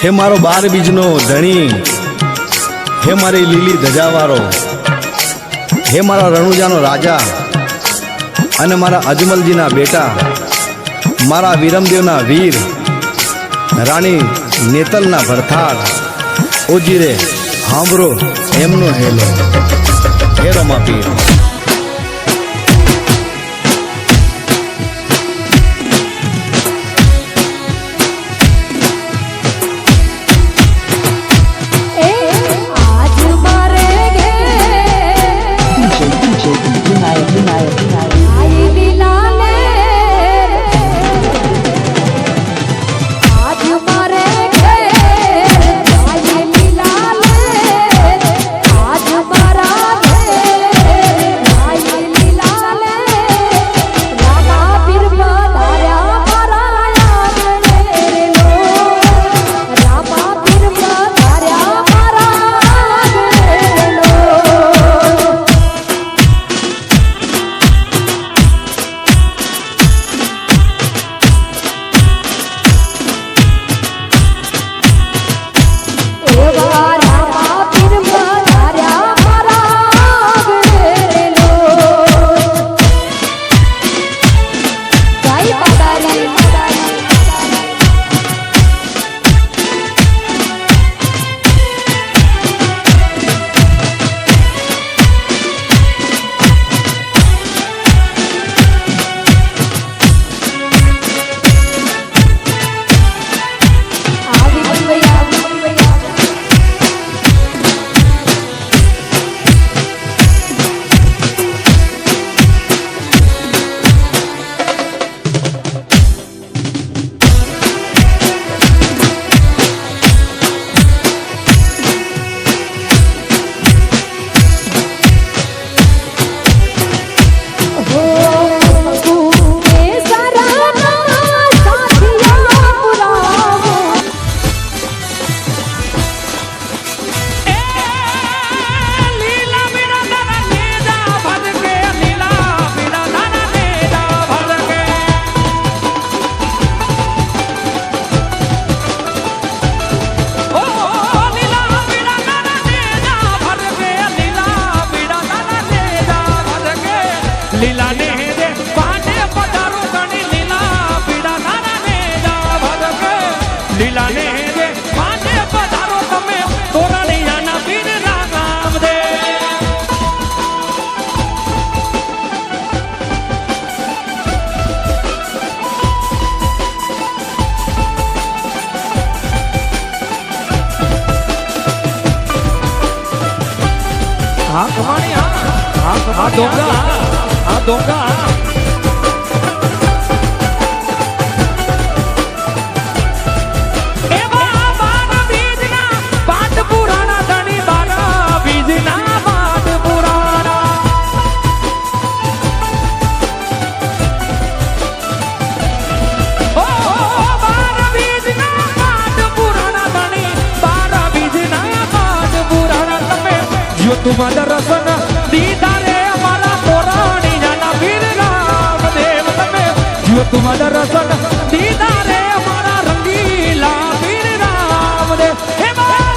हे मारो 12 बीजनो धणी, हे मारी लीली धजावारो, हे मारा रણુજાનો राजा अने मारा अजमलजीना बेटा, मारा वीरमदेवना वीर, राणी नेतलना भरथार, ओजी रे हांभरो एमनो हेलो, हे रमापीर। हाँ कमानी हाँ डोंगा हाँ डोंगा तुम्हारा रसन दीदा रे हमारा पुरानी जाना वीर राम देव तमे जो तुम्हारा रसन दीदा रे हमारा रंगीला वीर राम देव हे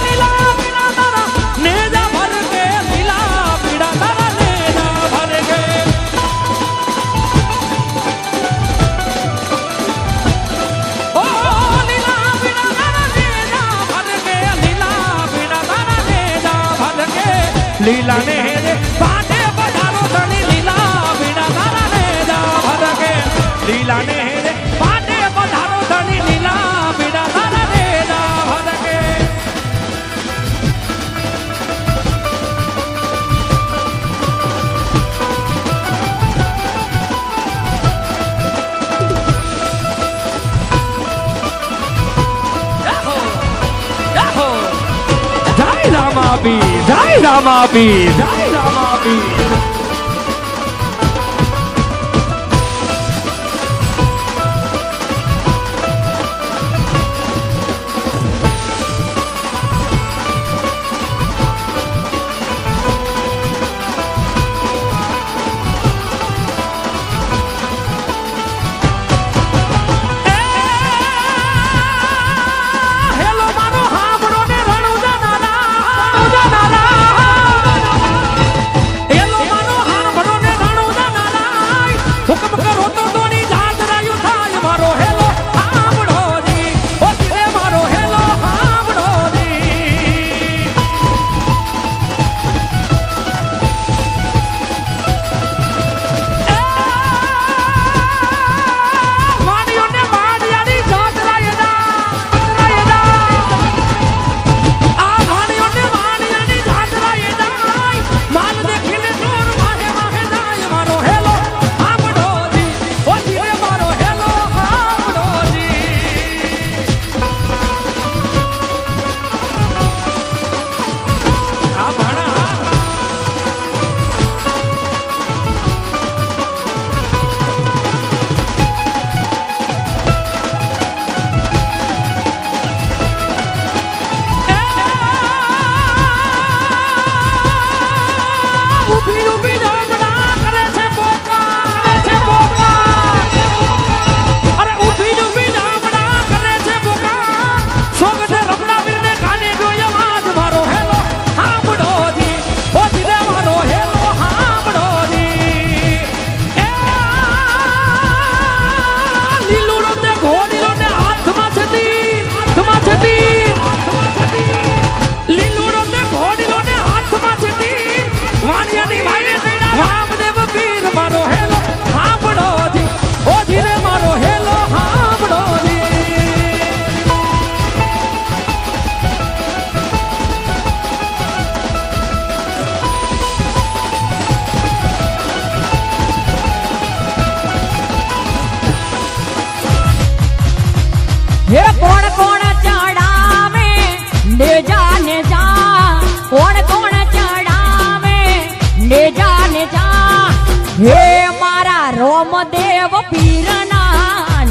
लीला पीड़ा तारा नेजा भर के लीला पीड़ा तारा नेजा भर के ओ लीला पीड़ा तारा नेजा भर के लीला पीड़ा तारा नेजा भर के लीला ने रे पाटे पधारो धनी लीला बिना तारा ने जा भर के लीला ने रे पाटे पधारो धनी लीला बिना तारा ने जा भर के जय रामापी जय रामापी जय रामापी हेलो मारो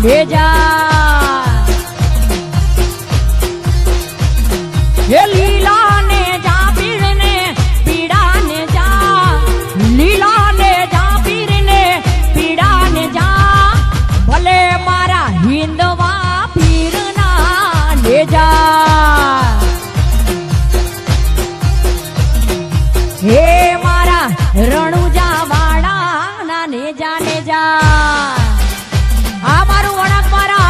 નેજા હે લીલા ને જા પીર ને પીડા ને જા લીલા ને જા પીર ને પીડા ને જા ભલે મારા હિંદવા પીર ના નેજા હે મારા રણુજા વાડા ના નેજા નેજા આ મારું વળાંક મારા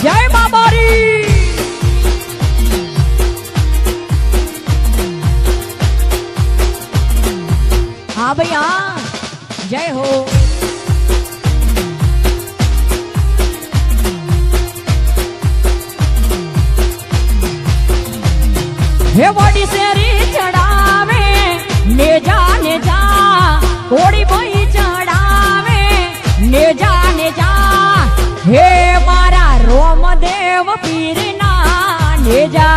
જય બાબારી હા ભાઈ હા જય હો હે વડી શેરી ચડાવે નેજા નેજા કોડી ભાઈ ચડાવે નેજા નેજા હે મારા રોમદેવ પીરના નેજા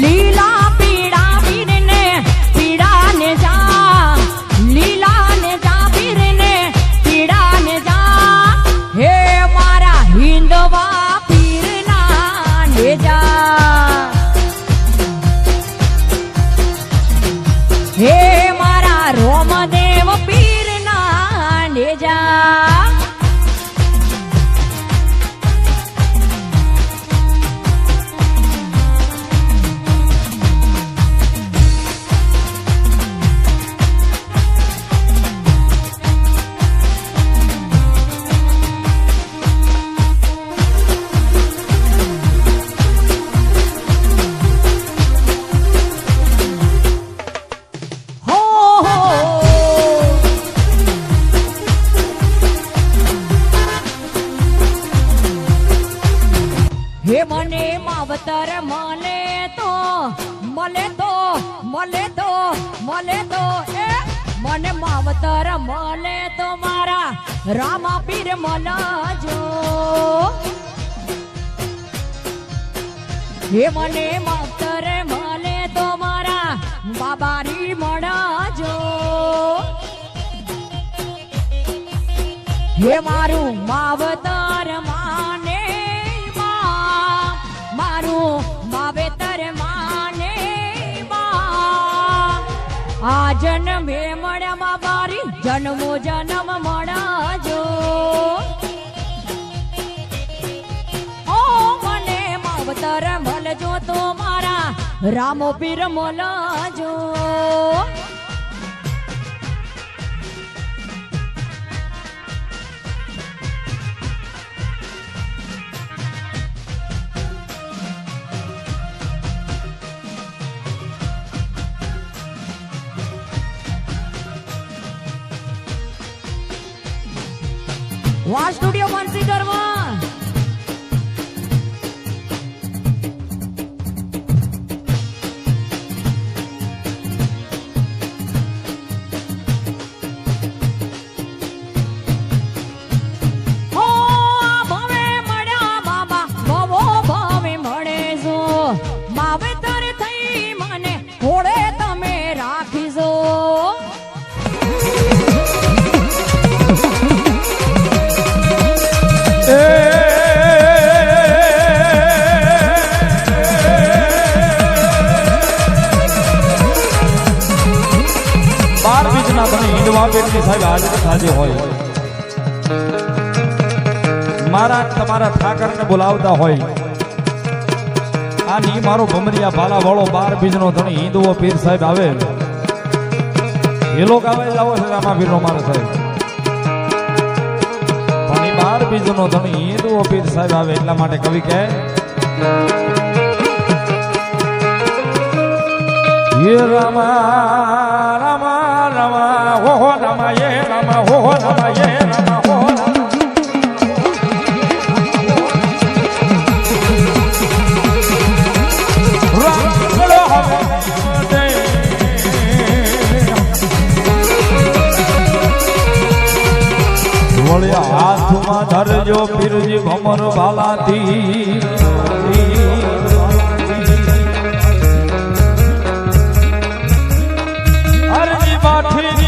લીલા પીડા પીરને પીડા નેજા લીલા નેજા પીરને પીડા નેજા હે મારા હિંદવા હે મારા રોમદેવ પીર ના નેજા હે મને માવતર મળે તો મળે તો મળે તો મળે તો એ મને માવતર મળે તો મારા રામા પીર મળજો હે મને માવતર મળે તો મારા બાબારી મળજો હે મારું માવતર માને મારું માવેતર માને આ જન્મે મળ્યા માં બારી જન્મો જન્મ મળજો ઓ મને માવતર મળજો તો મારા રામો પીર મળજો વાહ સ્ટુડિયો માનસીકરમાં માવેતર થઈ મને હોડે તમે રાખીજો હિન્દવા પેટની સાહેબ હાજર થાજે હોય મારા તમારા ઠાકરને બોલાવતા હોય આની મારો ભમરિયા ભાલા વાળો 12 બીજનો ધણી હિન્દુઓ પીર સાહેબ આવે એ લોકો આવે લાવો છે રામા પીરનો મારો સાહેબ પણ 12 બીજનો ધણી હિન્દુઓ પીર સાહેબ આવે એટલા માટે કવિ કહે હે રામા રામા રામા હો રામા ye રામા હો રામા ye રામા હો વળ્યા હાથમાં ધરજો પીરજી ભમર ભાલાથી અરજી માઠી